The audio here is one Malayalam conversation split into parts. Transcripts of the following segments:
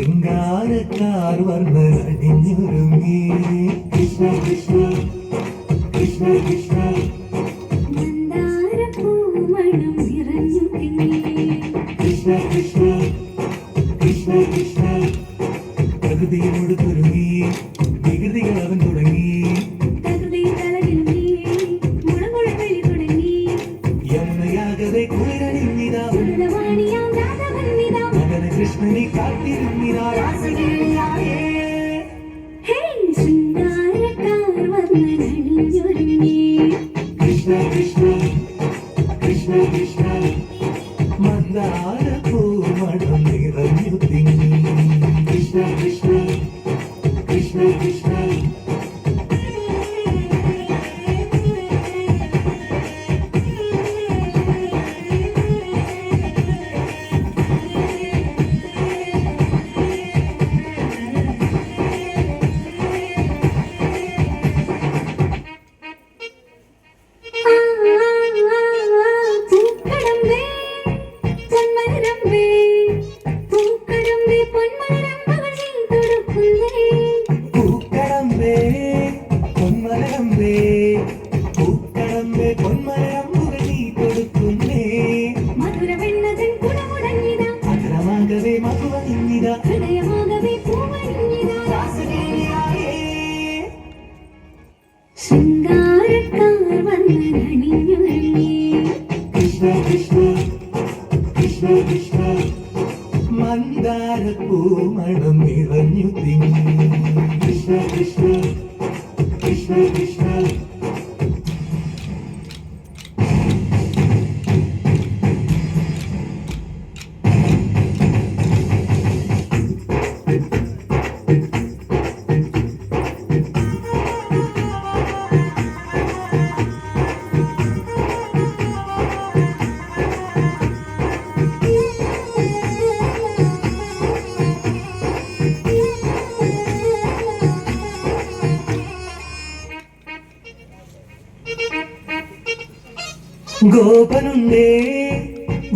ശൃംഗാരക്കാർ വന്നടിഞ്ഞൊരുങ്ങി കൃഷ്ണ കൃഷ്ണ കൃഷ്ണ കൃഷ്ണ മന്ദാരപ്പൂമണം നിറഞ്ഞു കൃഷ്ണ കൃഷ്ണ കൃഷ്ണ കൃഷ്ണ പ്രകൃതിയോട് തുരുങ്ങി വികൃതികൾ അവൻ തുടങ്ങി യമുനയാകവെ കുളിരണിഞ്ഞിതാ മകന കൃഷ്ണനെ കാത്തിരുന്നിതാ രാസലീലയായേ കൃഷ്ണ കൃഷ്ണ കൃഷ്ണ കൃഷ്ണ മന്ദാരപ്പൂമണം നിറഞ്ഞു തിങ്ങി കൃഷ്ണ കൃഷ്ണ കൃഷ്ണ കൃഷ്ണ ശൃംഗാരക്കാർ വന്നണിഞ്ഞൊരുങ്ങി കൃഷ്ണ കൃഷ്ണ കൃഷ്ണ കൃഷ്ണ മന്ദാരപ്പൂമണം നിറഞ്ഞു തിങ്ങി കൃഷ്ണ കൃഷ്ണ കൃഷ്ണ കൃഷ്ണ ഗോപനുണ്ടേ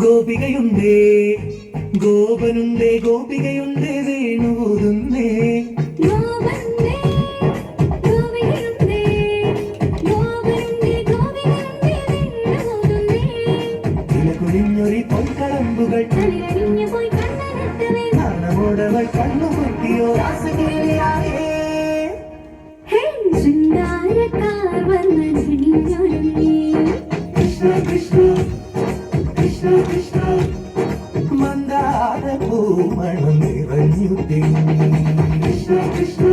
ഗോപികയുണ്ടേ ഗോപനുണ്ടേ ഗോപികയുണ്ടേ വേണുപോതുന്നേ കുഴിഞ്ഞൊരി പൊൻകളമ്പുകൾ നാണമോടവൾ കണ്ണുപൊട്ടിയോ രാസലീലയായേ ശൃംഗാരക്കാർ വന്നണിഞ്ഞൊരുങ്ങി കൃഷ്ണ കൃഷ്ണ കൃഷ്ണ കൃഷ്ണ മന്ദാരപ്പൂമണം നിറഞ്ഞു തിങ്ങി കൃഷ്ണ കൃഷ്ണ